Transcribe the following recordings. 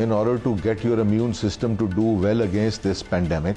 in order to get your immune system to do well against this pandemic,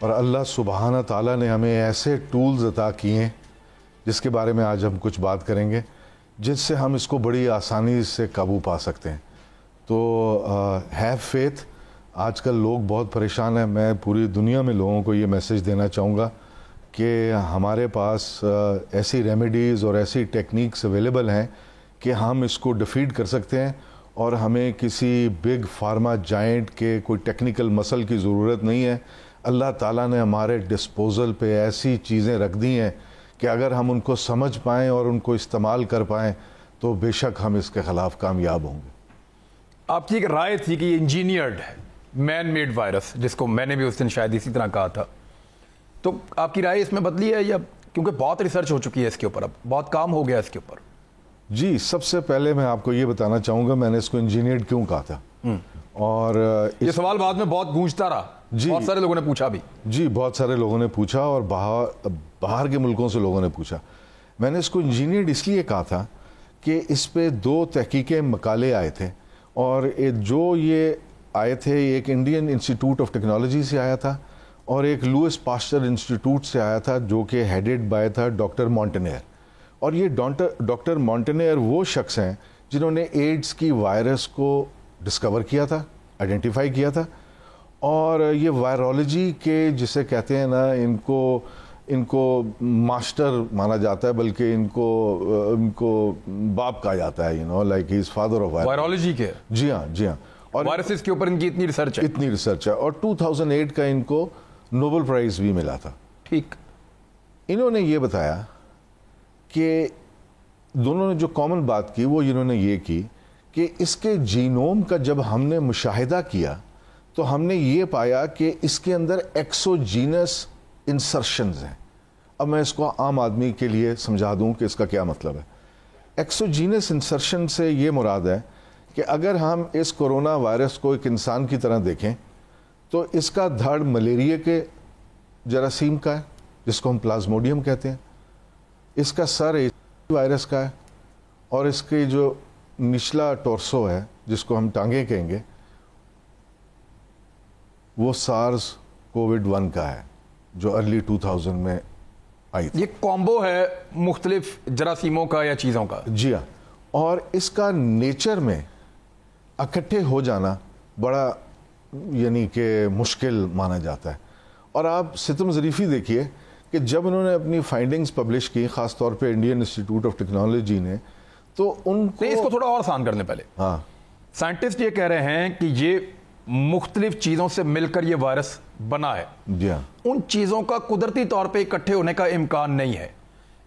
اور اللہ سبحانہ تعالیٰ نے ہمیں ایسے ٹولز عطا کیے ہیں جس کے بارے میں آج ہم کچھ بات کریں گے، جس سے ہم اس کو بڑی آسانی سے قابو پا سکتے ہیں. تو ہیو فیتھ. آج کل لوگ بہت پریشان ہیں. میں پوری دنیا میں لوگوں کو یہ میسج دینا چاہوں گا کہ ہمارے پاس ایسی ریمیڈیز اور ایسی ٹیکنیکس اویلیبل ہیں کہ ہم اس کو ڈیفیٹ کر سکتے ہیں، اور ہمیں کسی بگ فارما جائنٹ کے کوئی ٹیکنیکل مسل کی ضرورت نہیں ہے. اللہ تعالیٰ نے ہمارے ڈسپوزل پہ ایسی چیزیں رکھ دی ہیں کہ اگر ہم ان کو سمجھ پائیں اور ان کو استعمال کر پائیں تو بے شک ہم اس کے خلاف کامیاب ہوں گے. آپ کی ایک رائے تھی کہ یہ انجینئرڈ ہے مین میڈ وائرس، جس کو میں نے بھی اس دن شاید اسی طرح کہا تھا، تو آپ کی رائے اس میں بدلی ہے یا کیونکہ بہت ریسرچ ہو چکی ہے اس کے اوپر، اب بہت کام ہو گیا اس کے اوپر؟ جی، سب سے پہلے میں آپ کو یہ بتانا چاہوں گا میں نے اس کو انجینئرڈ کیوں کہا تھا. اور یہ سوال بعد میں بہت گونجتا رہا، بہت سارے لوگوں نے پوچھا بھی. جی، بہت سارے لوگوں نے پوچھا، اور باہر کے ملکوں سے لوگوں نے پوچھا. میں نے اس کو انجینئرڈ اس لیے کہا تھا کہ اس پہ 2 تحقیقی مقالے آئے تھے، اور جو یہ آئے تھے ایک انڈین انسٹیٹیوٹ آف ٹیکنالوجی سے آیا تھا اور ایک لوئس پاسچر انسٹیٹیوٹ سے آیا تھا، جو کہ ہیڈڈ بائی تھا ڈاکٹر مونٹینئر. اور یہ ڈاکٹر مونٹینئر وہ شخص ہیں جنہوں نے ایڈز کی وائرس کو ڈسکور کیا تھا، آئیڈینٹیفائی کیا تھا. اور یہ وائرولوجی کے جسے کہتے ہیں نا، ان کو ماسٹر مانا جاتا ہے، بلکہ ان کو باپ کہا جاتا ہے، like he is father of virology کے. جی ہاں، جی ہاں. اور وائرسز کے اوپر ان کی اتنی ریسرچ ہے. اور 2008 کا ان کو نوبل پرائز بھی ملا تھا. ٹھیک. انہوں نے یہ بتایا کہ دونوں نے جو کامن بات کی وہ انہوں نے یہ کی کہ اس کے جینوم کا جب ہم نے مشاہدہ کیا تو ہم نے یہ پایا کہ اس کے اندر ایکسوجینس انسرشنز ہیں. اب میں اس کو عام آدمی کے لیے سمجھا دوں کہ اس کا کیا مطلب ہے. ایکسوجینس انسرشن سے یہ مراد ہے کہ اگر ہم اس کورونا وائرس کو ایک انسان کی طرح دیکھیں تو اس کا دھڑ ملیریا کے جراثیم کا ہے جس کو ہم پلازموڈیم کہتے ہیں، اس کا سر وائرس کا ہے، اور اس کے جو نچلا ٹورسو ہے جس کو ہم ٹانگیں کہیں گے وہ سارس کووڈ-1 کا ہے جو ارلی 2000 میں آئی تھی. یہ کومبو ہے مختلف جراثیموں کا یا چیزوں کا. جی ہاں. اور اس کا نیچر میں اکٹھے ہو جانا بڑا یعنی کہ مشکل مانا جاتا ہے. اور آپ ستم ظریفی دیکھیے کہ جب انہوں نے اپنی فائنڈنگز پبلش کی، خاص طور پہ انڈین انسٹیٹیوٹ آف ٹیکنالوجی نے، تو ان کو اس کو تھوڑا اور آسان کرنے پہلے سائنٹسٹ یہ کہہ رہے ہیں کہ یہ مختلف چیزوں سے مل کر یہ وائرس بنا ہے. جی ہاں. ان چیزوں کا قدرتی طور پہ اکٹھے ہونے کا امکان نہیں ہے،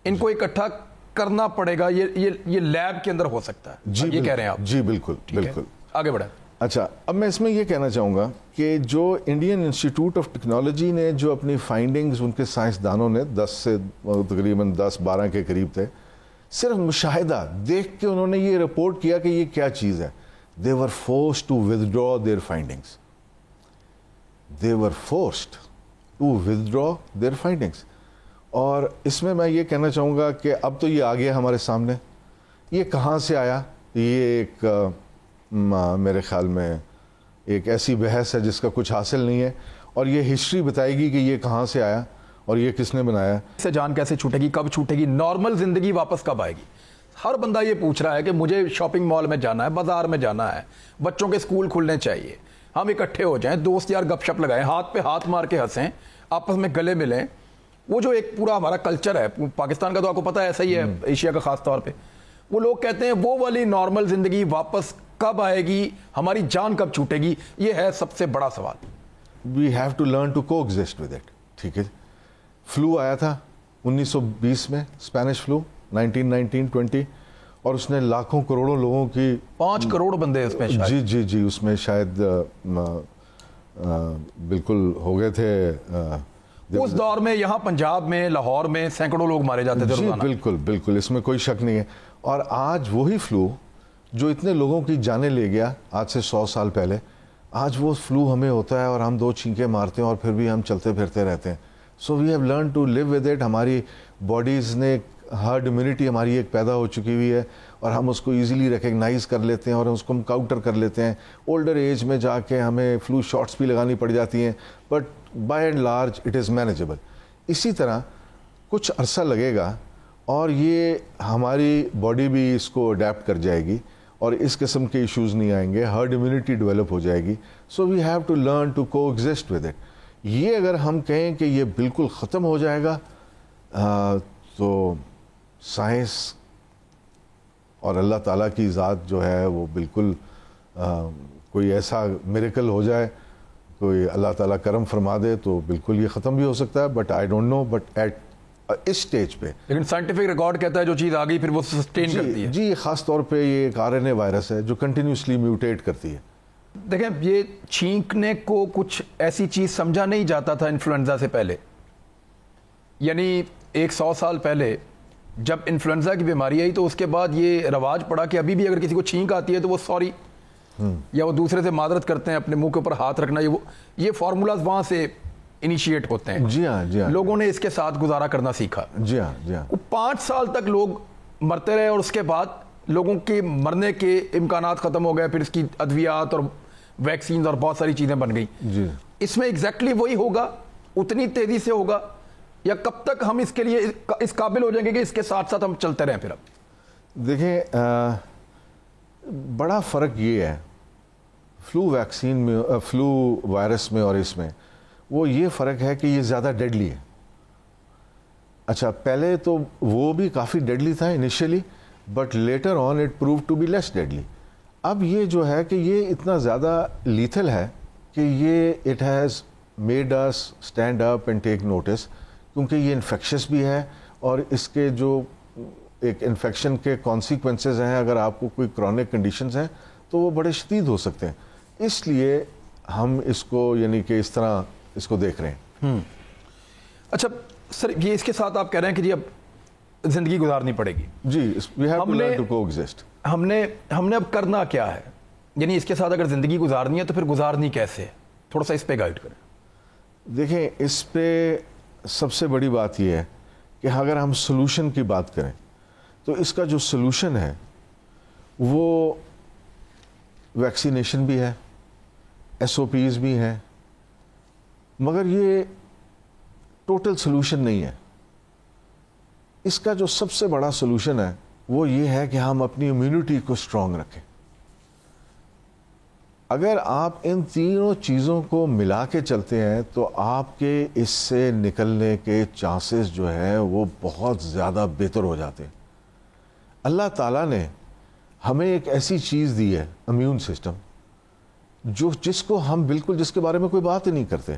ان کو اکٹھا کرنا پڑے گا، یہ لیب کے اندر ہو سکتا ہے. جی یہ کہہ رہے ہیں آپ. جی بالکل بالکل. آگے بڑھیں. اچھا، اب میں اس میں یہ کہنا چاہوں گا کہ جو انڈین انسٹیٹیوٹ آف ٹیکنالوجی نے جو اپنی فائنڈنگز، ان کے سائنسدانوں نے 10 سے تقریباً 10-12 کے قریب تھے، صرف مشاہدہ دیکھ کے انہوں نے یہ رپورٹ کیا کہ یہ کیا چیز ہے. They were forced to withdraw their findings. They were forced to withdraw their findings. اور اس میں یہ کہنا چاہوں گا کہ اب تو یہ آ گیا ہمارے سامنے. یہ کہاں سے آیا؟ یہ ایک میرے خیال میں ایک ایسی بحث ہے جس کا کچھ حاصل نہیں ہے، اور یہ ہسٹری بتائے گی کہ یہ کہاں سے آیا اور یہ کس نے بنایا. اس سے جان کیسے چھوٹے گی، کب چھوٹے گی، نارمل زندگی واپس کب آئے گی؟ ہر بندہ یہ پوچھ رہا ہے کہ مجھے شاپنگ مال میں جانا ہے، بازار میں جانا ہے، بچوں کے اسکول کھلنے چاہیے، ہم اکٹھے ہو جائیں، دوست یار گپ شپ لگائیں، ہاتھ پہ ہاتھ مار کے ہنسیں، آپس میں گلے ملیں. وہ جو ایک پورا ہمارا کلچر ہے پاکستان کا، تو آپ کو پتہ ہے ایسا ہی ہے، ایشیا کا خاص طور پہ. وہ لوگ کہتے ہیں وہ والی نارمل زندگی واپس کب آئے گی، ہماری جان کب چھوٹے گی؟ یہ ہے سب سے بڑا سوال. We have to learn to coexist with it. ٹھیک ہے. فلو آیا تھا 1920 میں، اسپینش فلو 1919-20، اور اس نے لاکھوں کروڑوں لوگوں کی 5 کروڑ بندے اس میں جی اس میں شاید بالکل ہو گئے تھے. اس دور میں یہاں پنجاب میں، لاہور میں سینکڑوں لوگ مارے جاتے تھے روزانہ. بالکل اس میں کوئی شک نہیں ہے. اور آج وہی فلو جو اتنے لوگوں کی جانیں لے گیا آج سے 100 سال پہلے، آج وہ فلو ہمیں ہوتا ہے اور ہم 2 چھینکیں مارتے ہیں اور پھر بھی ہم چلتے پھرتے رہتے ہیں. So we have learn to live with it. ہماری باڈیز نے ہارڈ امیونٹی ہماری ایک پیدا ہو چکی ہوئی ہے، اور ہم اس کو ایزیلی ریکگنائز کر لیتے ہیں اور اس کو ہم کاؤنٹر کر لیتے ہیں. اولڈر ایج میں جا کے ہمیں فلو شاٹس بھی لگانی پڑ جاتی ہیں, but by and large it is manageable. اسی طرح کچھ عرصہ لگے گا اور یہ ہماری باڈی بھی اس کو اڈیپٹ کر جائے گی اور اس قسم کے ایشوز نہیں آئیں گے, ہرڈ امیونٹی ڈیولپ ہو جائے گی. So we have to learn to coexist with it. یہ اگر ہم کہیں کہ یہ بالکل ختم ہو جائے گا تو سائنس اور اللہ تعالیٰ کی ذات جو ہے وہ بالکل کوئی ایسا میریکل ہو جائے, کوئی اللہ تعالیٰ کرم فرما دے تو بالکل یہ ختم بھی ہو سکتا ہے. But I don't know, but at اس سٹیج پہ لیکن سائنٹیفک ریکارڈ کہتا ہے جو چیز آ گئی پھر وہ سسٹین کرتی ہے. جی خاص طور پہ یہ ایک RNA وائرس ہے جو کنٹینیوسلی میوٹیٹ کرتی ہے. دیکھیں یہ چھینکنے کو کچھ ایسی چیز سمجھا نہیں جاتا تھا انفلوئنزا سے پہلے. یعنی 100 سال پہلے جب انفلوئنزا کی بیماری آئی تو اس کے بعد یہ رواج پڑا کہ ابھی بھی اگر کسی کو چھینک آتی ہے تو وہ سوری یا وہ دوسرے سے معذرت کرتے ہیں, اپنے منہ کے اوپر ہاتھ رکھنا, یہ فارمولاز وہاں سے انیشیٹ ہوتے ہیں. جی ہاں, جی ہاں, لوگوں نے اس کے ساتھ گزارا کرنا سیکھا. جی ہاں, جی ہاں. 5 سال تک لوگ مرتے رہے اور اس کے بعد لوگوں کے مرنے کے امکانات ختم ہو گئے. پھر اس کی ادویات اور ویکسینز اور بہت ساری چیزیں بن گئیں. جی اس میں ایگزیکٹلی وہی ہوگا, اتنی تیزی سے ہوگا, یا کب تک ہم اس کے لیے اس قابل ہو جائیں گے کہ اس کے ساتھ ساتھ ہم چلتے رہیں؟ پھر اب دیکھیں بڑا فرق یہ ہے فلو ویکسین میں, فلو وائرس میں اور اس میں, وہ یہ فرق ہے کہ یہ زیادہ ڈیڈلی ہے. اچھا پہلے تو وہ بھی کافی ڈیڈلی تھا initially, but later on it prove to be less deadly. اب یہ جو ہے کہ یہ اتنا زیادہ لیتھل ہے کہ یہ it has made us stand up and take notice, کیونکہ یہ انفیکشس بھی ہے اور اس کے جو ایک انفیکشن کے کانسیکوینسز ہیں, اگر آپ کو کوئی کرونک کنڈیشنز ہیں تو وہ بڑے شدید ہو سکتے ہیں. اس لیے ہم اس کو یعنی کہ اس طرح اس کو دیکھ رہے ہیں. اچھا سر, یہ اس کے ساتھ آپ کہہ رہے ہیں کہ جی اب زندگی گزارنی پڑے گی. جی we have to learn to coexist. ہم نے اب کرنا کیا ہے؟ یعنی اس کے ساتھ اگر زندگی گزارنی ہے تو پھر گزارنی کیسے ہے؟ تھوڑا سا اس پہ گائیڈ کریں. دیکھیں اس پہ سب سے بڑی بات یہ ہے کہ اگر ہم سلوشن کی بات کریں تو اس کا جو سلوشن ہے وہ ویکسینیشن بھی ہے, SOPs بھی ہیں, مگر یہ ٹوٹل سلوشن نہیں ہے. اس کا جو سب سے بڑا سلوشن ہے وہ یہ ہے کہ ہم اپنی امیونٹی کو اسٹرانگ رکھیں. اگر آپ ان تینوں چیزوں کو ملا کے چلتے ہیں تو آپ کے اس سے نکلنے کے چانسز جو ہے وہ بہت زیادہ بہتر ہو جاتے ہیں. اللہ تعالیٰ نے ہمیں ایک ایسی چیز دی ہے امیون سسٹم, جس کو ہم بالکل جس کے بارے میں کوئی بات ہی نہیں کرتے.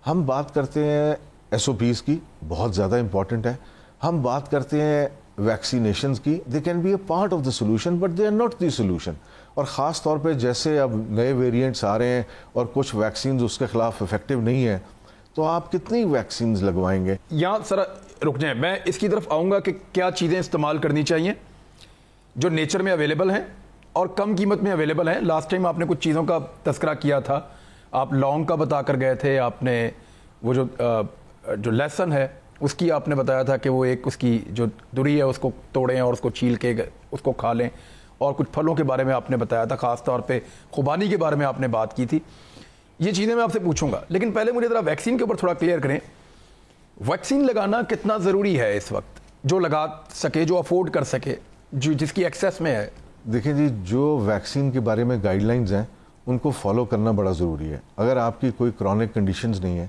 ہم بات کرتے ہیں SOPs کی, بہت زیادہ امپورٹنٹ ہے. ہم بات کرتے ہیں ویکسینیشنز کی, they can be a part of the solution but they are not the solution. اور خاص طور پہ جیسے اب نئے ویریئنٹس آ رہے ہیں اور کچھ ویکسینز اس کے خلاف افیکٹو نہیں ہیں, تو آپ کتنی ویکسینز لگوائیں گے؟ یہاں سر رک جائیں, میں اس کی طرف آؤں گا کہ کیا چیزیں استعمال کرنی چاہیے جو نیچر میں اویلیبل ہیں اور کم قیمت میں اویلیبل ہیں. لاسٹ ٹائم آپ نے کچھ چیزوں کا تذکرہ کیا تھا, آپ لونگ کا بتا کر گئے تھے, آپ نے وہ جو لہسن ہے اس کی آپ نے بتایا تھا کہ وہ ایک اس کی جو دوری ہے اس کو توڑیں اور اس کو چھیل کے اس کو کھا لیں, اور کچھ پھلوں کے بارے میں آپ نے بتایا تھا, خاص طور پہ خوبانی کے بارے میں آپ نے بات کی تھی. یہ چیزیں میں آپ سے پوچھوں گا, لیکن پہلے مجھے ذرا ویکسین کے اوپر تھوڑا کلیئر کریں. ویکسین لگانا کتنا ضروری ہے اس وقت, جو لگا سکے, جو افورڈ کر سکے, جس کی ایکسیس میں ہے؟ دیکھیں جی, جو ویکسین کے بارے میں گائیڈ لائنز ہیں ان کو فالو کرنا بڑا ضروری ہے. اگر آپ کی کوئی کرونک کنڈیشنز نہیں ہے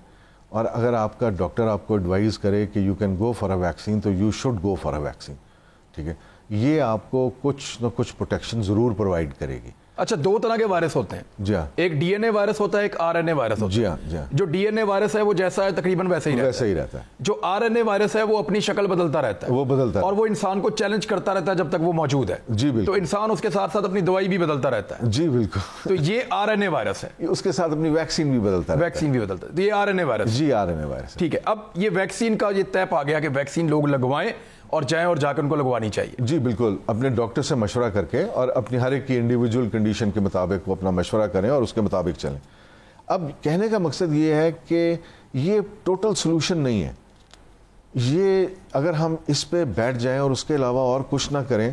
اور اگر آپ کا ڈاکٹر آپ کو ایڈوائز کرے کہ you can go for a vaccine, تو you should go for a vaccine. ٹھیک ہے, یہ آپ کو کچھ نہ کچھ پروٹیکشن ضرور پرووائڈ کرے گی. اچھا, 2 طرح کے وائرس ہوتے ہیں. جی ہاں, ایک DNA وائرس ہوتا ہے, ایک RNA وائرس ہوتا ہے. جی ہاں, جی ہاں. جو DNA وائرس ہے وہ جیسا ہے تقریباً ویسے ہی رہتا ہے. جو RNA وائرس ہے وہ اپنی شکل بدلتا رہتا ہے, اور وہ انسان کو چیلنج کرتا رہتا ہے جب تک وہ موجود ہے. جی بالکل. تو انسان اس کے ساتھ ساتھ اپنی دوائی بھی بدلتا رہتا ہے. جی بالکل. تو یہ RNA وائرس ہے, اس کے ساتھ اپنی ویکسین بھی بدلتا ہے. تو یہ RNA وائرس. جی RNA وائرس. ٹھیک ہے, اب یہ ویکسین کا یہ طے پا گیا کہ ویکسین لوگ لگوائیں اور جائیں اور جا کر ان کو لگوانی چاہیے. جی بالکل, اپنے ڈاکٹر سے مشورہ کر کے اور اپنی ہر ایک کی انڈیویجول کنڈیشن کے مطابق وہ اپنا مشورہ کریں اور اس کے مطابق چلیں. اب کہنے کا مقصد یہ ہے کہ یہ ٹوٹل سلوشن نہیں ہے. یہ اگر ہم اس پہ بیٹھ جائیں اور اس کے علاوہ اور کچھ نہ کریں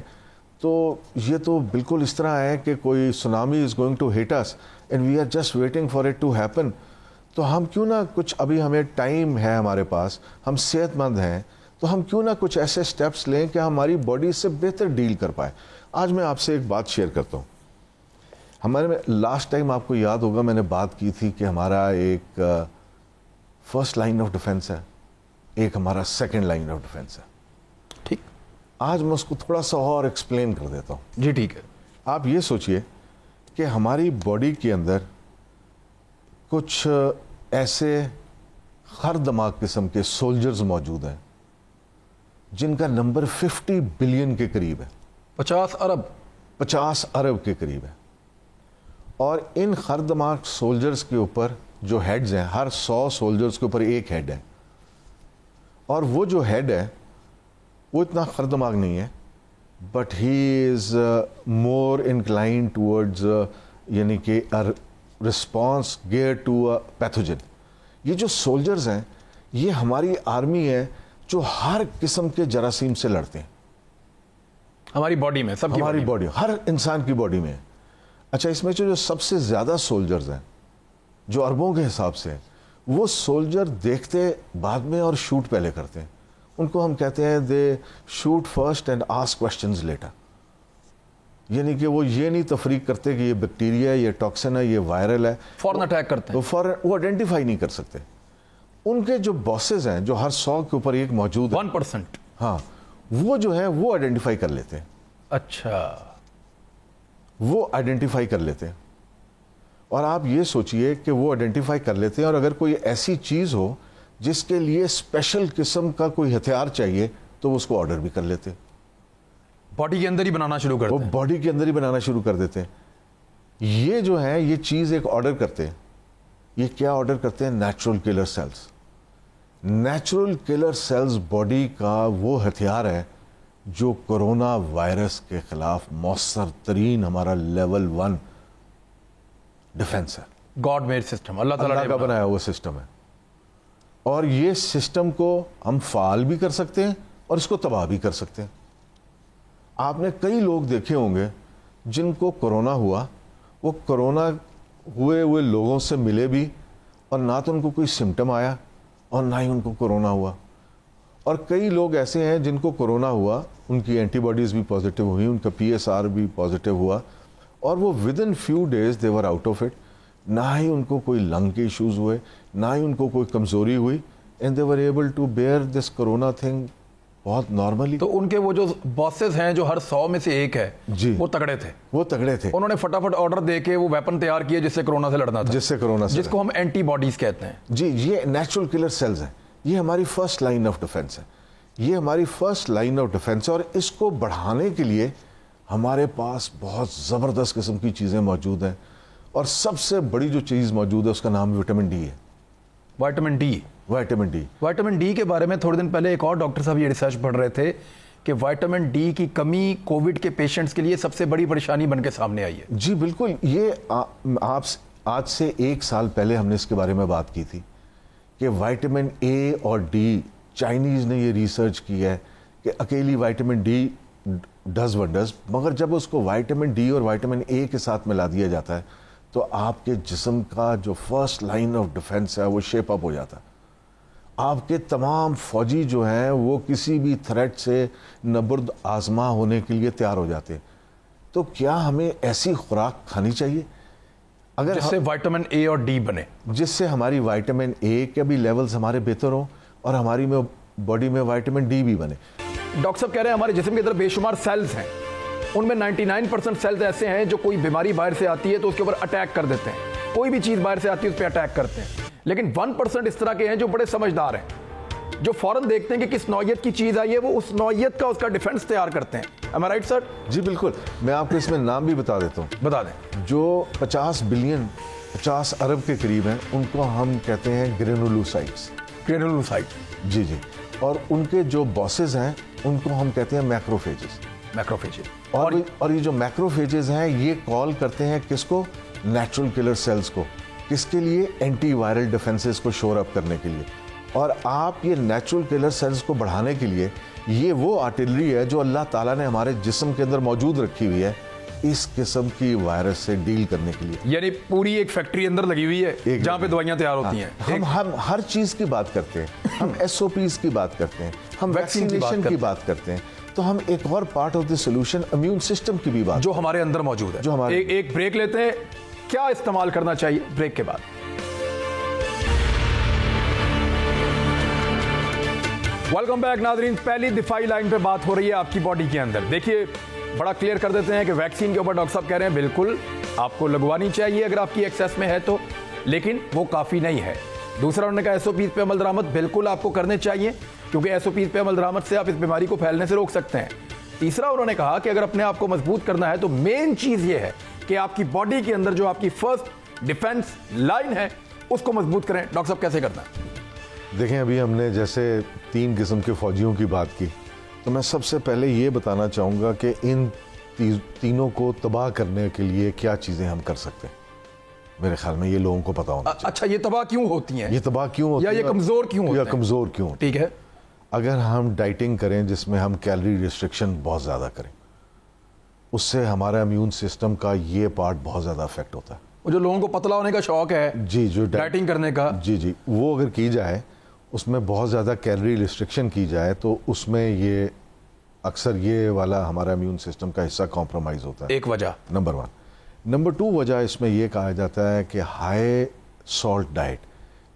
تو یہ تو بالکل اس طرح ہے کہ کوئی tsunami is going to hit us and we are just waiting for it to happen. تو ہم کیوں نہ کچھ, ابھی ہمیں ٹائم ہے ہمارے پاس, ہم صحت مند ہیں, تو ہم کیوں نہ کچھ ایسے سٹیپس لیں کہ ہماری باڈی اس سے بہتر ڈیل کر پائے. آج میں آپ سے ایک بات شیئر کرتا ہوں. ہمارے لاسٹ ٹائم آپ کو یاد ہوگا میں نے بات کی تھی کہ ہمارا ایک فرسٹ لائن آف ڈیفense ہے, ایک ہمارا سیکنڈ لائن آف ڈیفense ہے. ٹھیک, آج میں اس کو تھوڑا سا اور ایکسپلین کر دیتا ہوں. جی ٹھیک ہے. آپ یہ سوچئے کہ ہماری باڈی کے اندر کچھ ایسے خر دماغ قسم کے سولجرز موجود ہیں جن کا نمبر 50 بلین کے قریب ہے. 50 ارب کے قریب ہے. اور ان خر دماغ سولجرز کے اوپر جو ہیڈز ہیں, ہر 100 سولجرز کے اوپر ایک ہیڈ ہے. اور وہ جو ہیڈ ہے وہ اتنا خر دماغ نہیں ہے, but he is more incline towards یعنی کہ response gear to a pathogen. یہ جو سولجرز ہیں یہ ہماری آرمی ہے جو ہر قسم کے جراثیم سے لڑتے ہیں ہماری باڈی میں, سب کی ہماری باڈی, ہر انسان کی باڈی میں. اچھا, اس میں جو سب سے زیادہ سولجرز ہیں جو اربوں کے حساب سے ہیں, وہ سولجر دیکھتے بعد میں اور شوٹ پہلے کرتے ہیں. ان کو ہم کہتے ہیں they shoot first and ask questions later. یعنی کہ وہ یہ نہیں تفریق کرتے کہ یہ بیکٹیریا ہے, یہ ٹاکسن ہے, یہ وائرل ہے, فوراً اٹیک کرتے ہیں. وہ آئیڈینٹیفائی نہیں کر سکتے. ان کے جو باسز ہیں جو ہر 100 کے اوپر ایک موجود ہے, 1%, ہاں, وہ جو ہے وہ آئیڈینٹیفائی کر لیتے ہیں. اچھا, وہ آئیڈینٹیفائی کر لیتے ہیں. اور آپ یہ سوچئے کہ وہ آئیڈینٹیفائی کر لیتے ہیں, اور اگر کوئی ایسی چیز ہو جس کے لیے اسپیشل قسم کا کوئی ہتھیار چاہیے تو وہ اس کو آرڈر بھی کر لیتے ہیں. باڈی کے اندر ہی بنانا شروع کرتے ہیں. وہ باڈی کے اندر ہی بنانا شروع کر دیتے ہیں. یہ جو ہے یہ چیز ایک آرڈر کرتے ہیں. یہ کیا آرڈر کرتے ہیں؟ Natural killer cells. Natural killer cells body کا وہ ہتھیار ہے جو کرونا وائرس کے خلاف مؤثر ترین ہمارا لیول 1 ڈیفنس ہے. گاڈ میڈ سسٹم, اللہ تعالیٰ کا بنایا ہوا سسٹم ہے. اور یہ سسٹم کو ہم فعال بھی کر سکتے ہیں اور اس کو تباہ بھی کر سکتے ہیں. آپ نے کئی لوگ دیکھے ہوں گے جن کو کرونا ہوا, وہ کرونا ہوئے لوگوں سے ملے بھی, اور نہ تو ان کو کوئی سمٹم آیا اور نہ ہی ان کو کرونا ہوا. اور کئی لوگ ایسے ہیں جن کو کرونا ہوا, ان کی اینٹی باڈیز بھی پازیٹیو ہوئی, ان کا PSR بھی پازیٹیو ہوا, اور وہ within few days they were out of it. نہ ہی ان کو کوئی لنگ کے ایشوز ہوئے, نہ ہی ان کو کوئی کمزوری ہوئی, and they were able to bear this corona thing بہت نارملی. تو ان کے وہ جو باسز ہیں جو ہر 100 میں سے ایک ہے, جی, وہ تگڑے تھے. انہوں نے فٹافٹ آرڈر دے کے وہ ویپن تیار کیے جس سے کرونا سے لڑنا تھا, جس کو ہم اینٹی باڈیز کہتے ہیں. جی, یہ نیچرل کلر سیلز ہیں. یہ ہماری فرسٹ لائن آف ڈیفنس ہے. یہ ہماری فرسٹ لائن آف ڈیفنس ہے. اور اس کو بڑھانے کے لیے ہمارے پاس بہت زبردست قسم کی چیزیں موجود ہیں. اور سب سے بڑی جو چیز موجود ہے اس کا نام وٹامن ڈی ہے. وائٹامن ڈی کے بارے میں تھوڑے دن پہلے ایک اور ڈاکٹر صاحب یہ ریسرچ پڑھ رہے تھے کہ وائٹامن ڈی کی کمی کووڈ کے پیشنٹس کے لیے سب سے بڑی پریشانی بن کے سامنے آئی ہے. جی بالکل. یہ آپ آج سے 1 سال پہلے ہم نے اس کے بارے میں بات کی تھی کہ وائٹامن اے اور ڈی, چائنیز نے یہ ریسرچ کی ہے کہ اکیلی وائٹامن ڈی ڈز ونڈرز, مگر جب اس کو وائٹامن ڈی اور وائٹامن اے کے ساتھ ملا دیا جاتا ہے تو آپ کے جسم کا جو فرسٹ لائن آف ڈیفنس ہے وہ شیپ اپ ہو جاتا ہے. آپ کے تمام فوجی جو ہیں وہ کسی بھی تھریٹ سے نبرد آزما ہونے کے لیے تیار ہو جاتے ہیں. تو کیا ہمیں ایسی خوراک کھانی چاہیے اگر جس سے وائٹامن اے اور ڈی بنے, جس سے ہماری وائٹامن اے کے بھی لیولز ہمارے بہتر ہوں اور ہماری میں باڈی میں وائٹامن ڈی بھی بنے. ڈاکٹر صاحب کہہ رہے ہیں ہمارے جسم کے اندر بے شمار سیلز ہیں, ان میں 99% سیلز ایسے ہیں جو کوئی بیماری باہر سے آتی ہے تو اس کے اوپر اٹیک کر دیتے ہیں. کوئی بھی چیز باہر سے آتی ہے اس پہ اٹیک کرتے ہیں. لیکن 1% اس طرح کے ہیں جو بڑے سمجھدار ہیں, جو فوراً دیکھتے ہیں کہ کس نوعیت کی چیز آئی ہے, وہ اس نوعیت کا اس کا ڈیفنس تیار کرتے ہیں. Am I right, sir? جی بالکل. میں آپ کو اس میں نام بھی بتا دیتا ہوں. بتا دیں. جو 50 بلین 50 ارب کے قریب ہیں ان کو ہم کہتے ہیں گرینولوسائٹس. جی. اور ان کے جو باسز ہیں ان کو ہم کہتے ہیں میکروفیجز. اور یہ جو میکروفیجز ہیں یہ کال کرتے ہیں کس کو؟ نیچرل کلر سیلز کو. کس کے لیے؟ اینٹی وائرل ڈیفنسز کو شور اپ کرنے کے لیے. اور آپ یہ نیچرل کلر سیلز کو بڑھانے کے لیے یہ وہ آرٹلری ہے جو اللہ تعالیٰ نے ہمارے جسم کے اندر موجود رکھی ہوئی ہے اس قسم کی وائرس سے ڈیل کرنے کے لیے. یعنی پوری ایک فیکٹری اندر لگی ہوئی ہے جہاں پہ دوائیاں تیار ہوتی ہیں. ہم ہر چیز کی بات کرتے ہیں, ہم ایس او پیز کی بات کرتے ہیں, ہم ویکسینیشن کی بات کرتے ہیں, تو ہم ایک اور part of the solution immune system کی بھی بات جو ہمارے اندر موجود ہے. جو ہمارے ایک بریک لیتے ہیں, کیا استعمال کرنا چاہیے بریک کے بعد. ویلکم بیک ناظرین. پہلی دفاعی لائن پہ بات ہو رہی ہے آپ کی باڈی کے اندر. دیکھیے بڑا کلیئر کر دیتے ہیں کہ ویکسین کے اوپر ڈاکٹر صاحب کہہ رہے ہیں بالکل آپ کو لگوانی چاہیے اگر آپ کی ایکسیس میں ہے تو, لیکن وہ کافی نہیں ہے. دوسرا انہوں نے کہا ایس او پیز پہ عمل درآمد بالکل آپ کو کرنے چاہیے کیونکہ ایس او پیز پہ عمل درآمد سے آپ اس بیماری کو پھیلنے سے روک سکتے ہیں. تیسرا انہوں نے کہا کہ اگر اپنے آپ کو مضبوط کرنا ہے تو مین چیز یہ ہے کہ آپ کی باڈی کے اندر جو آپ کی فرسٹ ڈیفenس لائن ہے اس کو مضبوط کریں. ڈاکٹر صاحب کیسے کرنا ہے؟ دیکھیں ابھی ہم نے جیسے 3 قسم کے فوجیوں کی بات کی, تو میں سب سے پہلے یہ بتانا چاہوں گا کہ ان تینوں کو تباہ کرنے کے لیے کیا چیزیں ہم کر سکتے ہیں. میرے خیال میں یہ لوگوں کو پتا ہونا چاہیے. اچھا, یہ تباہ کیوں ہوتی ہیں, یہ تباہ کیوں ہوتی ہیں, یا یہ کمزور کیوں ہوتی ہیں, یا کمزور کیوں ہوتی ٹھیک ہے. اگر ہم ڈائٹنگ کریں جس میں ہم کیلری ریسٹرکشن بہت زیادہ کریں, اس سے ہمارا امیون سسٹم کا یہ پارٹ بہت زیادہ افیکٹ ہوتا ہے. جو لوگوں کو پتلا ہونے کا شوق ہے جی, جو ڈائٹنگ کرنے کا, جی وہ اگر کی جائے, اس میں بہت زیادہ کیلری ریسٹرکشن کی جائے, تو اس میں یہ اکثر یہ والا ہمارا امیون سسٹم کا حصہ کمپرومائز ہوتا ہے. ایک وجہ نمبر 1. نمبر 2 وجہ اس میں یہ کہا جاتا ہے کہ ہائی سالٹ ڈائٹ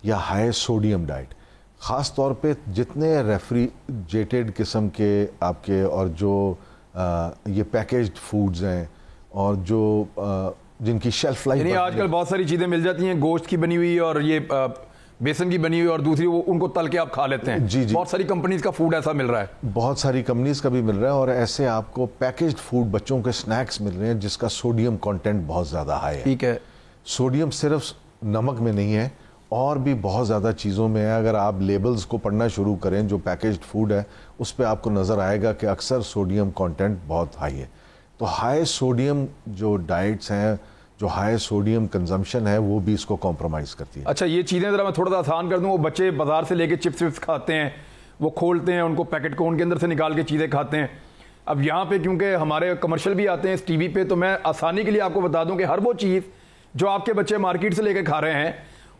یا ہائی سوڈیم ڈائٹ, خاص طور پہ جتنے ریفریجریٹڈ قسم کے آپ کے اور جو یہ پیکیجڈ فوڈز ہیں اور جو جن کی شیلف لائف, یعنی آج کل بہت ساری چیزیں مل جاتی ہیں گوشت کی بنی ہوئی اور یہ بیسن کی بنی ہوئی اور دوسری وہ ان کو تل کے آپ کھا لیتے ہیں. جی بہت ساری کمپنیز کا فوڈ ایسا مل رہا ہے, بہت ساری کمپنیز کا بھی مل رہا ہے, اور ایسے آپ کو پیکیجڈ فوڈ بچوں کے سنیکس مل رہے ہیں جس کا سوڈیم کانٹینٹ بہت زیادہ ہائی ہے. ٹھیک ہے. سوڈیم صرف نمک میں نہیں ہے, اور بھی بہت زیادہ چیزوں میں ہے. اگر آپ لیبلز کو پڑھنا شروع کریں جو پیکیجڈ فوڈ ہے اس پہ آپ کو نظر آئے گا کہ اکثر سوڈیم کانٹینٹ بہت ہائی ہے. تو ہائی سوڈیم جو ڈائٹس ہیں, جو ہائی سوڈیم کنزمپشن ہے, وہ بھی اس کو کمپرومائز کرتی ہے. اچھا, یہ چیزیں ذرا میں تھوڑا سا آسان کر دوں. وہ بچے بازار سے لے کے چپس وپس کھاتے ہیں, وہ کھولتے ہیں ان کو پیکٹ کو, ان کے اندر سے نکال کے چیزیں کھاتے ہیں. اب یہاں پہ کیونکہ ہمارے کمرشل بھی آتے ہیں اس ٹی وی پہ, تو میں آسانی کے لیے آپ کو بتا دوں کہ ہر وہ چیز جو آپ کے بچے مارکیٹ سے لے کے کھا رہے ہیں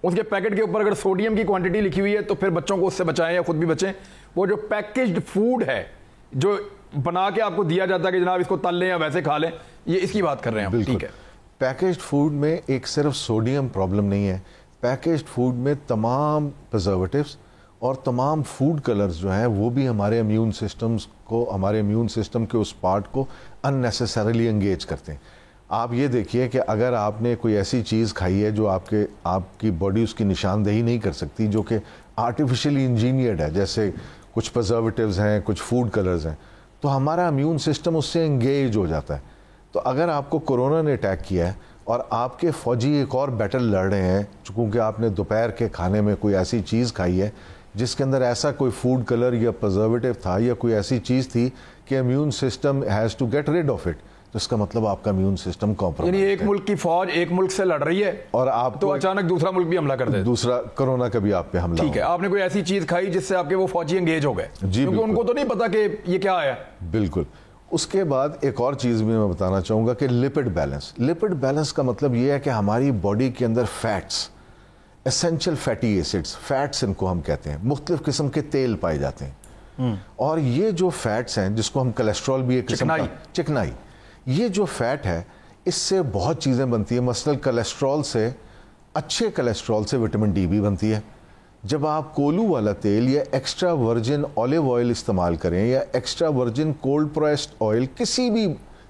اس کے پیکٹ کے اوپر اگر سوڈیم کی کوانٹٹی لکھی ہوئی ہے تو پھر بچوں کو اس سے بچائیں یا خود بھی بچیں. وہ جو پیکیجڈ فوڈ ہے جو بنا کے آپ کو دیا جاتا ہے کہ جناب اس کو تل لیں یا ویسے کھا لیں, یہ اس کی بات کر رہے ہیں ہم. ٹھیک ہے. پیکیجڈ فوڈ میں ایک صرف سوڈیم پرابلم نہیں ہے, پیکیجڈ فوڈ میں تمام پرزرویٹیوز اور تمام فوڈ کلرز جو ہیں وہ بھی ہمارے امیون سسٹمز کو, ہمارے امیون سسٹم کے اس پارٹ کو ان نیسیسریلی انگیج کرتے ہیں. آپ یہ دیکھیے کہ اگر آپ نے کوئی ایسی چیز کھائی ہے جو آپ کی باڈی اس کی نشاندہی نہیں کر سکتی, جو کہ آرٹیفیشلی انجینئرڈ ہے, جیسے کچھ پرزرویٹیوز ہیں, کچھ فوڈ کلرز ہیں, تو ہمارا امیون سسٹم اس سے انگیج ہو جاتا ہے. تو اگر آپ کو کورونا نے اٹیک کیا ہے اور آپ کے فوجی ایک اور بیٹل لڑ رہے ہیں چونکہ آپ نے دوپہر کے کھانے میں کوئی ایسی چیز کھائی ہے جس کے اندر ایسا کوئی فوڈ کلر یا پرزرویٹو تھا یا کوئی ایسی چیز تھی کہ immune system has to get rid of it, تو اس کا مطلب آپ کا امیون سسٹم کمپرومائز. یعنی ایک ملک کی فوج ایک ملک سے لڑ رہی ہے اور آپ تو اچانک دوسرا ملک بھی حملہ کر دے, دوسرا کورونا کا بھی آپ پہ حملہ. ٹھیک ہے. آپ نے کوئی ایسی چیز کھائی جس سے آپ کے وہ فوجی انگیج ہو گئے, کیونکہ ان کو تو نہیں پتا کہ یہ کیا آیا. بالکل. اس کے بعد ایک اور چیز بھی میں بتانا چاہوں گا کہ لپڈ بیلنس. لپڈ بیلنس کا مطلب یہ ہے کہ ہماری باڈی کے اندر fats, essential fatty acids, fats ان کو ہم کہتے ہیں, مختلف قسم کے تیل پائے جاتے ہیں, اور یہ جو فیٹس ہیں جس کو ہم کولیسٹرول بھی ایک قسم کا, چکنائی, یہ جو فیٹ ہے اس سے بہت چیزیں بنتی ہیں. مثلاً کولیسٹرول سے, اچھے کولیسٹرول سے وٹامن ڈی بھی بنتی ہے. جب آپ کولو والا تیل یا ایکسٹرا ورجن اولیو آئل استعمال کریں یا extra virgin cold pressed oil کسی بھی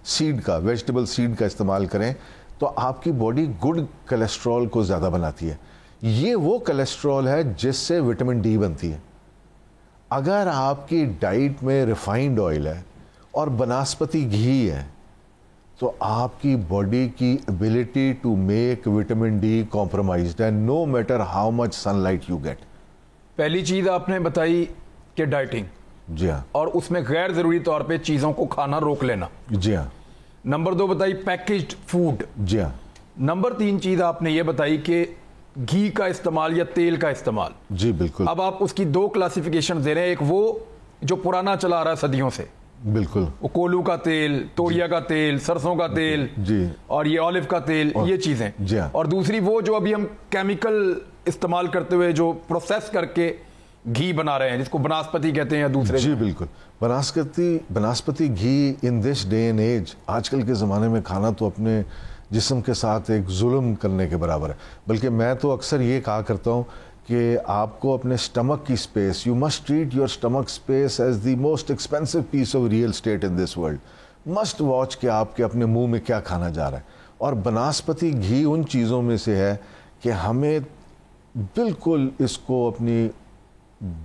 سیڈ کا, ویجیٹیبل سیڈ کا استعمال کریں, تو آپ کی باڈی گڈ کولیسٹرول کو زیادہ بناتی ہے. یہ وہ کولیسٹرول ہے جس سے وٹامن ڈی بنتی ہے. اگر آپ کی ڈائٹ میں ریفائنڈ آئل ہے اور بناسپتی گھی ہے تو آپ کی باڈی کی ability to make vitamin D compromised ہے, no matter how much sunlight you get. پہلی چیز آپ نے بتائی کہ ڈائٹنگ, جی ہاں, اور اس میں غیر ضروری طور پہ چیزوں کو کھانا روک لینا. جی ہاں. نمبر 2 بتائی پیکیجڈ فوڈ. جی ہاں. نمبر 3 چیز آپ نے یہ بتائی کہ گھی کا استعمال یا تیل کا استعمال. جی بالکل. اب آپ اس کی دو کلاسیفیکیشن دے رہے ہیں, ایک وہ جو پرانا چلا آ رہا ہے صدیوں سے, بالکل, وہ کولو کا تیل, توڑیا کا تیل, سرسوں کا تیل, جی, اور یہ آلو کا تیل, یہ چیزیں, جی ہاں. اور دوسری وہ جو ابھی ہم کیمیکل استعمال کرتے ہوئے جو پروسیس کر کے گھی بنا رہے ہیں, جس کو بناسپتی کہتے ہیں یا دوسرے. جی بالکل. بناسپتی گھی ان دس ڈے اینڈ ایج, آج کل کے زمانے میں کھانا تو اپنے جسم کے ساتھ ایک ظلم کرنے کے برابر ہے. بلکہ میں تو اکثر یہ کہا کرتا ہوں کہ آپ کو اپنے سٹمک کی space, you must treat your stomach space as the most expensive piece of real estate in this world. Must watch کہ آپ کے اپنے منہ میں کیا کھانا جا رہا ہے. اور بناسپتی گھی ان چیزوں میں سے ہے کہ ہمیں بالکل اس کو اپنی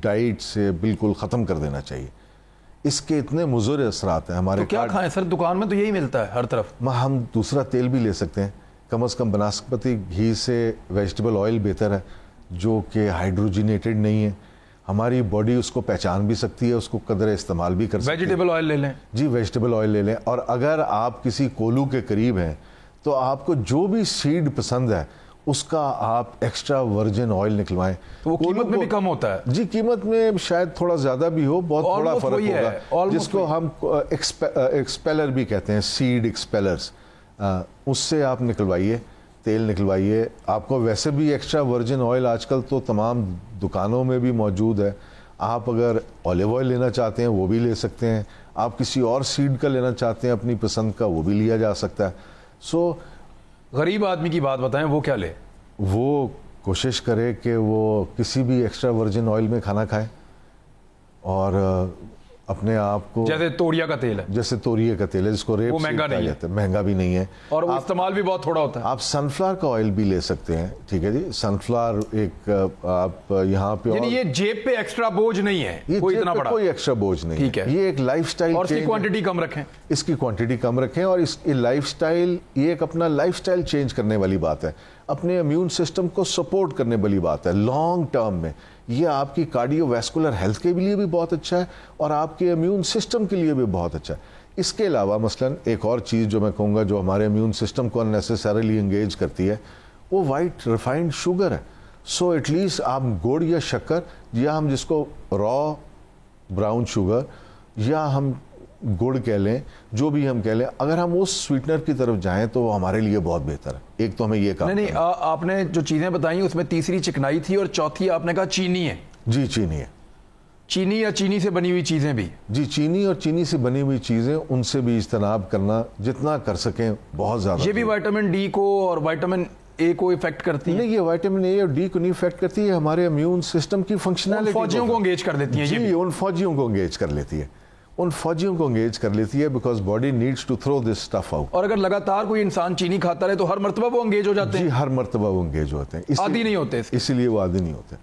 ڈائٹ سے بالکل ختم کر دینا چاہیے. اس کے اتنے مضر اثرات ہیں ہمارے. کیا کھائیں سر؟ دکان میں تو یہی ملتا ہے ہر طرف. ہم دوسرا تیل بھی لے سکتے ہیں, کم از کم بناسپتی گھی سے ویجیٹیبل آئل بہتر ہے جو کہ ہائیڈروجینیٹڈ نہیں ہے. ہماری باڈی اس کو پہچان بھی سکتی ہے, اس کو قدر استعمال بھی کر سکتی ہے. ویجیٹیبل آئل لے لیں. جی ویجیٹیبل آئل لے لیں. اور اگر آپ کسی کولو کے قریب ہیں تو آپ کو جو بھی سیڈ پسند ہے اس کا آپ ایکسٹرا ورجن آئل نکلوائیں. تو وہ قیمت میں بھی کم ہوتا ہے. جی قیمت میں شاید تھوڑا زیادہ بھی ہو, بہت تھوڑا فرق ہوگا, جس کو ہم ایکسپیلر بھی کہتے ہیں, سیڈ ایکسپیلرز. اس سے آپ نکلوائیے, تیل نکلوائیے. آپ کو ویسے بھی ایکسٹرا ورجن آئل آج کل تو تمام دکانوں میں بھی موجود ہے. آپ اگر اولیو آئل لینا چاہتے ہیں وہ بھی لے سکتے ہیں. آپ کسی اور سیڈ کا لینا چاہتے ہیں اپنی پسند کا, وہ بھی لیا جا سکتا ہے. سو غریب آدمی کی بات بتائیں, وہ کیا لے؟ وہ کوشش کرے کہ وہ کسی بھی ایکسٹرا ورجن آئل میں کھانا کھائے اور اپنے آپ کو, جیسے توڑیا کا تیل ہے, جیسے توریے کا تیل ہے جس کو ریپ سیڈ کہا جاتا ہے, مہنگا بھی نہیں ہے اور وہ استعمال بھی بہت تھوڑا ہوتا ہے. آپ سن فلاور کا آئل بھی لے سکتے ہیں. ٹھیک ہے جی, سن فلاور ایک آپ یہاں پہ, یعنی یہ جیب پہ ایکسٹرا بوجھ نہیں ہے کوئی اتنا بڑا, کوئی ایکسٹرا بوجھ نہیں ہے. یہ ایک لائف سٹائل, اور اس کی کوانٹٹی کم رکھیں, اس کی کوانٹٹی کم رکھیں. اور اس لائف سٹائل, یہ ایک اپنا لائف سٹائل چینج کرنے والی بات ہے, اپنے امیون سسٹم کو سپورٹ کرنے والی بات ہے لانگ ٹرم میں. یہ آپ کی کارڈیو ویسکولر ہیلتھ کے لیے بھی بہت اچھا ہے اور آپ کے امیون سسٹم کے لیے بھی بہت اچھا ہے. اس کے علاوہ مثلاً ایک اور چیز جو میں کہوں گا جو ہمارے امیون سسٹم کو انیسیسریلی انگیج کرتی ہے, وہ وائٹ ریفائنڈ شوگر ہے. سو ایٹ لیسٹ آپ گڑ یا شکر, یا ہم جس کو را براؤن شوگر یا ہم گڑ کہہ لیں, جو بھی ہم کہہ لیں, اگر ہم اس سویٹنر کی طرف جائیں تو وہ ہمارے لیے بہت بہتر ہے. ایک تو ہمیں یہ کہا نہیں, آپ نے جو چیزیں بتائیں اس میں تیسری چکنائی تھی اور چوتھی آپ نے کہا چینی ہے. جی چینی ہے. چینی یا چینی سے بنی ہوئی چیزیں بھی. جی چینی اور چینی سے بنی ہوئی چیزیں, ان سے بھی اجتناب کرنا جتنا کر سکیں بہت زیادہ. یہ بھی وائٹامن ڈی کو اور وائٹامن اے کو افیکٹ کرتی ہے. نہیں, یہ وائٹامن اے اور ڈی کو نہیں افیکٹ کرتی ہے, ہمارے امیون سسٹم کی فنکشنالٹی, فوجیوں کو انگیج کر دیتی ہیں. جی ان فوجیوں کو انگیج کر لیتی ہے, ان فوجیوں کو انگیج کر لیتی ہے, because body needs to throw this stuff out. اور اگر لگاتار کوئی انسان چینی کھاتا رہے تو ہر مرتبہ وہ انگیج ہو جاتے ہیں. جی ہر مرتبہ وہ انگیج ہوتے ہیں, عادی نہیں ہوتے, اسی لیے وہ عادی نہیں ہوتے.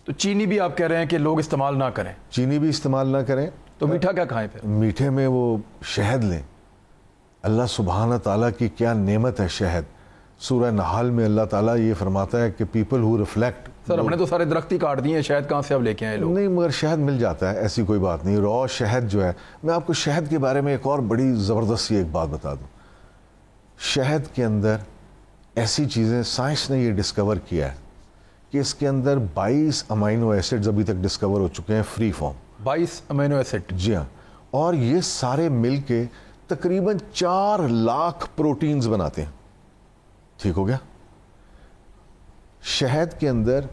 تو چینی بھی آپ کہہ رہے ہیں کہ لوگ استعمال نہ کریں. چینی بھی استعمال نہ کریں. تو میٹھا کیا کھائیں پھر؟ میٹھے میں وہ شہد لیں. اللہ سبحانہ تعالیٰ کی کیا نعمت ہے شہد. سورہ نحل میں اللہ تعالیٰ یہ فرماتا ہے کہ پیپل ہو ریفلیکٹ. سر ہم نے تو سارے درخت ہی کاٹ دیے ہیں, شہد کہاں سے اب لے کے آئے لوگ؟ نہیں, مگر شہد مل جاتا ہے, ایسی کوئی بات نہیں. را شہد جو ہے, میں آپ کو شہد کے بارے میں ایک اور بڑی زبردست سی ایک بات بتا دوں. شہد کے اندر ایسی چیزیں سائنس نے یہ ڈسکور کیا ہے کہ اس کے اندر 22 امینو ایسڈز ابھی تک ڈسکور ہو چکے ہیں فری فارم. 22 amino acid? جی ہاں. اور یہ سارے مل کے تقریباً 4 لاکھ پروٹینز بناتے ہیں. ٹھیک ہو گیا. شہد کے اندر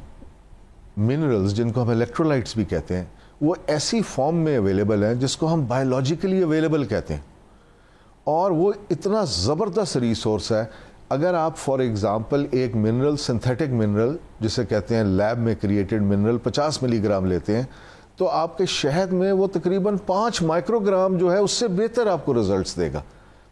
منرلز, جن کو ہم الیکٹرولائٹس بھی کہتے ہیں, وہ ایسی فارم میں اویلیبل ہیں جس کو ہم بایولوجیکلی اویلیبل کہتے ہیں. اور وہ اتنا زبردست ریسورس ہے. اگر آپ فار ایگزامپل ایک منرل, سنتھیٹک منرل جسے کہتے ہیں لیب میں کریٹڈ منرل, 50 ملی گرام لیتے ہیں, تو آپ کے شہد میں وہ تقریباً 5 مائکرو گرام جو ہے اس سے بہتر آپ کو ریزلٹس دے گا.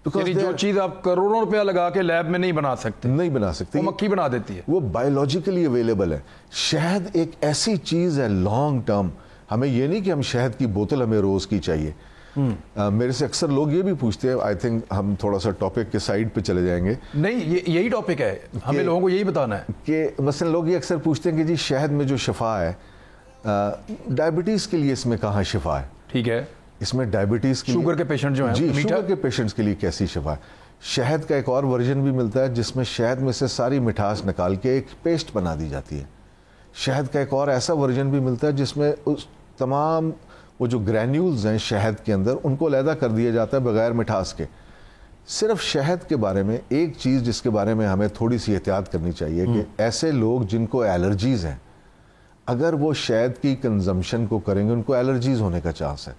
یعنی جو چیز آپ کروڑوں روپیہ لگا کے لیب میں نہیں بنا سکتے, نہیں بنا سکتے, وہ مکھی بنا دیتی ہے. وہ بایولوجیکلی اویلیبل ہے. شہد ایک ایسی چیز ہے لانگ ٹرم. ہمیں یہ نہیں کہ ہم شہد کی بوتل ہمیں روز کی چاہیے. میرے سے اکثر لوگ یہ بھی پوچھتے ہیں, آئی تھنک ہم تھوڑا سا ٹاپک کے سائڈ پہ چلے جائیں گے. نہیں, یہی ٹاپک ہے, ہمیں لوگوں کو یہی بتانا ہے کہ مثلا لوگ یہ اکثر پوچھتے ہیں کہ جی شہد میں جو شفا ہے, ڈائبٹیز کے لیے اس میں کہاں شفا ہے. ٹھیک ہے, اس میں ڈائبٹیز کے شوگر کے پیشنٹ جو ہیں, جی شوگر کے پیشنٹس کے لیے کیسی شفا ہے. شہد کا ایک اور ورژن بھی ملتا ہے جس میں شہد میں سے ساری مٹھاس نکال کے ایک پیسٹ بنا دی جاتی ہے. شہد کا ایک اور ایسا ورژن بھی ملتا ہے جس میں تمام وہ جو گرینیولز ہیں شہد کے اندر ان کو علیحدہ کر دیا جاتا ہے بغیر مٹھاس کے. صرف شہد کے بارے میں ایک چیز جس کے بارے میں ہمیں تھوڑی سی احتیاط کرنی چاہیے کہ ایسے لوگ جن کو الرجیز ہیں اگر وہ شہد کی کنزمپشن کو کریں گے ان کو الرجیز ہونے کا چانس ہے.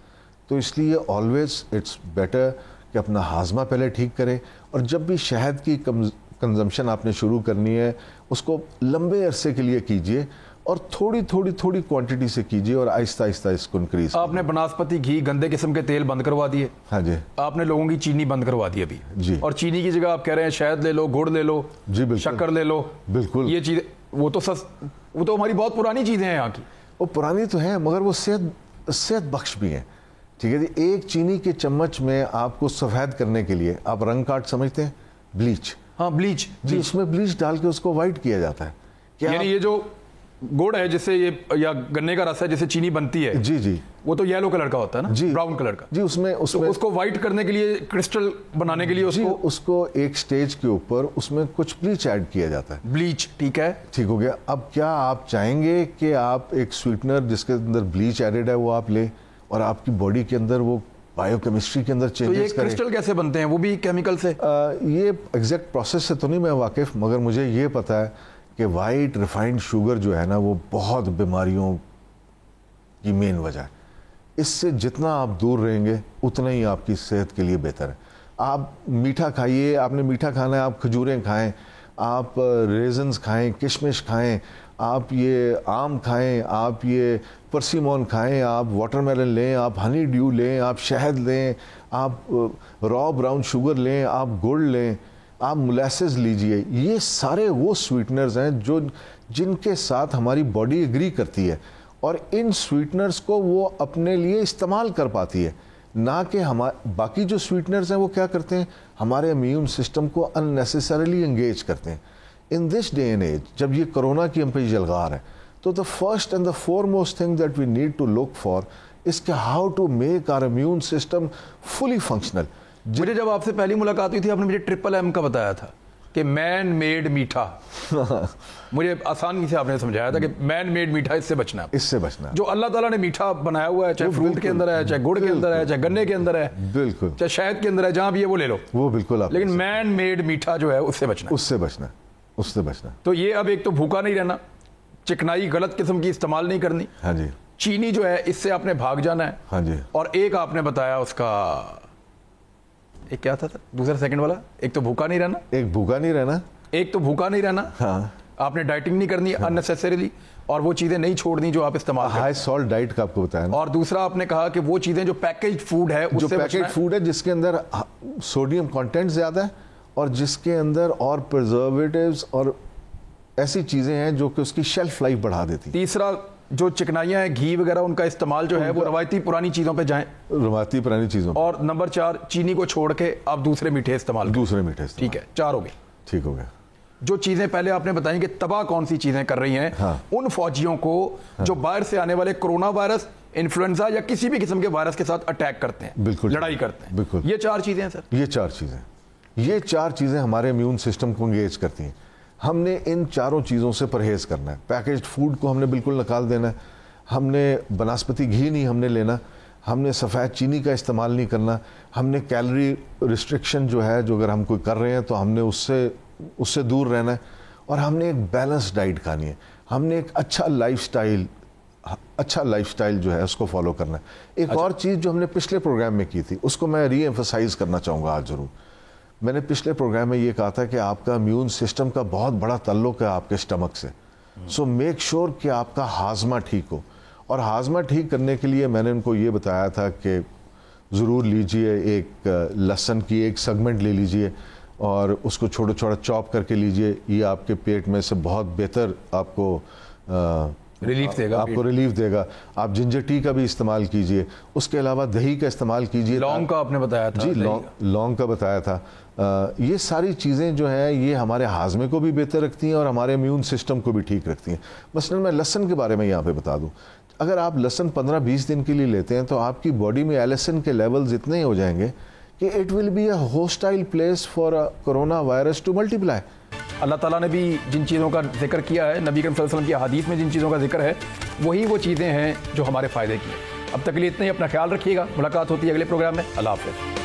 تو اس لیے آلویز اٹس بیٹر کہ اپنا ہاضمہ پہلے ٹھیک کریں, اور جب بھی شہد کی کنزمپشن آپ نے شروع کرنی ہے اس کو لمبے عرصے کے لیے کیجئے اور تھوڑی کوانٹٹی سے کیجئے اور آہستہ آہستہ اس کو انکریز. آپ نے بناسپتی گھی, گندے قسم کے تیل بند کروا دیے. ہاں جی. آپ نے لوگوں کی چینی بند کروا دی ابھی جی, اور چینی کی جگہ آپ کہہ رہے ہیں شہد لے لو, گڑ لے لو, جی بالکل, شکر لے لو. بالکل یہ چیزیں وہ تو ہماری بہت پرانی چیزیں ہیں یہاں کی. وہ پرانی تو ہیں مگر وہ صحت بخش بھی ہیں. ٹھیک ہے جی. ایک چینی کے چمچ میں آپ کو سفید کرنے کے لیے آپ رنگ کارڈ سمجھتے ہیں, بلیچ. ہاں بلیچ جی, اس میں بلیچ ڈال کے اس کو وائٹ کیا جاتا ہے. یعنی یہ جو گڑ ہے جس سے یہ یا گنے کا رس ہے جس سے چینی بنتی ہے, جی جی, وہ تو یلو کلر کا ہوتا ہے نا, جی براؤن کلر کا. جی, اس میں اس کو وائٹ کرنے کے لیے, کرسٹل بنانے کے لیے اس کو ایک سٹیج کے اوپر اس میں کچھ بلیچ ایڈ کیا جاتا ہے. بلیچ, ٹھیک ہے, ٹھیک ہو گیا. اب کیا آپ چاہیں گے کہ آپ ایک سویٹنر جس کے اندر بلیچ ایڈڈ ہے وہ آپ لیں اور آپ کی باڈی کے اندر وہ بائیو کیمسٹری کے اندر چینجز کریں؟ تو یہ کرسٹل کیسے بنتے ہیں, وہ بھی کیمیکل سے؟ یہ ایگزیکٹ پروسیس سے تو نہیں میں واقف, مگر مجھے یہ پتا ہے کہ وائٹ ریفائنڈ شوگر جو ہے نا وہ بہت بیماریوں کی مین وجہ ہے. اس سے جتنا آپ دور رہیں گے اتنا ہی آپ کی صحت کے لیے بہتر ہے. آپ میٹھا کھائیے, آپ نے میٹھا کھانا ہے آپ کھجوریں کھائیں, آپ ریزنز کھائیں, کشمش کھائیں, آپ یہ آم کھائیں, آپ یہ پرسیمون کھائیں, آپ واٹر میلن لیں, آپ ہنی ڈیو لیں, آپ شہد لیں, آپ را براؤن شوگر لیں, آپ گڑ لیں, آپ مولیسز لیجئے. یہ سارے وہ سویٹنرز ہیں جن کے ساتھ ہماری باڈی ایگری کرتی ہے اور ان سویٹنرز کو وہ اپنے لیے استعمال کر پاتی ہے, نہ کہ باقی جو سویٹنرز ہیں وہ کیا کرتے ہیں ہمارے امیون سسٹم کو اننیسیسریلی انگیج کرتے ہیں. ان دس ڈے اینڈ ایج جب یہ کرونا کی ہم پہ یلغار ہے تو the first and the foremost thing that we need to look for is how to make our immune system fully functional. مجھے جب آپ سے پہلی ملاقات ہوئی تھی آپ نے مجھے ٹرپل ایم کا بتایا تھا کہ مین میڈ میٹھا. مجھے آسانی سے آپ نے سمجھایا تھا کہ مین میڈ میٹھا, اس سے بچنا ہے, اس سے بچنا ہے. جو اللہ تعالیٰ نے میٹھا بنایا ہوا ہے, چاہے فروٹ کے اندر ہے, چاہے گڑ کے اندر ہے, چاہے گنے کے اندر ہے, بالکل, چاہے شہد کے اندر ہے, جہاں بھی ہے وہ لے لو, وہ بالکل آپ, لیکن مین میڈ میٹھا جو ہے اس سے بچنا ہے. اس سے بچنا ہے, اس سے بچنا. تو یہ اب ایک تو بھوکا نہیں رہنا, چکنائی غلط قسم کی استعمال نہیں کرنی, ہاں جی, چینی جو ہے اس سے آپ نے بھاگ جانا ہے, ہاں جی, اور ایک آپ نے بتایا اس کا ایک کیا تھا دوسرا سیکنڈ والا, ایک تو بھوکا نہیں رہنا, ایک بھوکا نہیں رہنا, ایک تو بھوکا نہیں رہنا, ہاں, آپ نے ڈائٹنگ نہیں کرنی اننیسیسریلی, اور وہ چیزیں نہیں چھوڑنی جو آپ استعمال کرتے ہیں, ہائی سالٹ ڈائٹ کا آپ کو بتایا نا. اور دوسرا آپ نے کہا کہ وہ چیزیں جو پیکیجڈ فوڈ ہے اس جو سے پیکیج فوڈ ہے جس کے اندر سوڈیم کانٹینٹ زیادہ ہے اور جس کے اندر اور پرزرویٹیوز اور ایسی چیزیں ہیں جو کہ اس کی شیلف لائف بڑھا دیتی. تیسرا جو چکنائیاں ہیں, گھی وغیرہ, ان کا استعمال جو ہے وہ روایتی پرانی چیزوں پہ جائیں, روایتی پرانی چیزوں. اور نمبر 4 چینی کو چھوڑ کے آپ دوسرے میٹھے استعمال کریں. دوسرے میٹھے استعمال. ٹھیک ہے, 4 ہو گئے. ٹھیک ہو گیا. جو چیزیں پہلے آپ نے بتائیں کہ تباہ کون سی چیزیں کر رہی ہیں, ان فوجیوں کو جو باہر سے آنے والے کرونا وائرس, انفلوئنزا یا کسی بھی قسم کے وائرس کے ساتھ اٹیک کرتے ہیں, بالکل لڑائی کرتے ہیں. بالکل, یہ 4 چیزیں ہیں سر. یہ 4 چیزیں ہمارے امیون سسٹم کو انگیج کرتی ہیں. ہم نے ان 4 چیزوں سے پرہیز کرنا ہے. پیکیجڈ فوڈ کو ہم نے بالکل نکال دینا ہے, ہم نے بناسپتی گھی نہیں ہم نے لینا, ہم نے سفید چینی کا استعمال نہیں کرنا, ہم نے کیلری ریسٹرکشن جو ہے جو اگر ہم کوئی کر رہے ہیں تو ہم نے اس سے دور رہنا ہے, اور ہم نے ایک بیلنس ڈائٹ کھانی ہے, ہم نے ایک اچھا لائف سٹائل جو ہے اس کو فالو کرنا ہے. ایک اور چیز جو ہم نے پچھلے پروگرام میں کی تھی اس کو میں ری ایمفسائز کرنا چاہوں گا آج ضرور. میں نے پچھلے پروگرام میں یہ کہا تھا کہ آپ کا امیون سسٹم کا بہت بڑا تعلق ہے آپ کے اسٹمک سے. سو میک شور کہ آپ کا ہاضمہ ٹھیک ہو, اور ہاضمہ ٹھیک کرنے کے لیے میں نے ان کو یہ بتایا تھا کہ ضرور لیجئے ایک لہسن کی ایک سیگمنٹ لے لیجئے اور اس کو چھوٹا چھوٹا چاپ کر کے لیجئے. یہ آپ کے پیٹ میں سے بہت بہتر آپ کو ریلیف دے گا. آپ جنجر ٹی کا بھی استعمال کیجئے. اس کے علاوہ دہی کا استعمال کیجئے. لونگ کا آپ نے بتایا تھا. جی, لونگ کا بتایا تھا. یہ ساری چیزیں جو ہیں یہ ہمارے ہاضمے کو بھی بہتر رکھتی ہیں اور ہمارے امیون سسٹم کو بھی ٹھیک رکھتی ہیں. مثلا میں لہسن کے بارے میں یہاں پہ بتا دوں, اگر آپ لہسن 15-20 دن کے لیے لیتے ہیں تو آپ کی باڈی میں ایلسن کے لیولز اتنے ہی ہو جائیں گے کہ it will be a hostile place for corona virus to multiply. اللہ تعالیٰ نے بھی جن چیزوں کا ذکر کیا ہے، نبی کریم صلی اللہ علیہ وسلم کی حدیث میں جن چیزوں کا ذکر ہے، وہی وہ چیزیں ہیں جو ہمارے فائدے کی ہیں. اب تک کے لیے اتنا ہی. اپنا خیال رکھیے گا. ملاقات ہوتی ہے اگلے پروگرام میں. اللہ حافظ.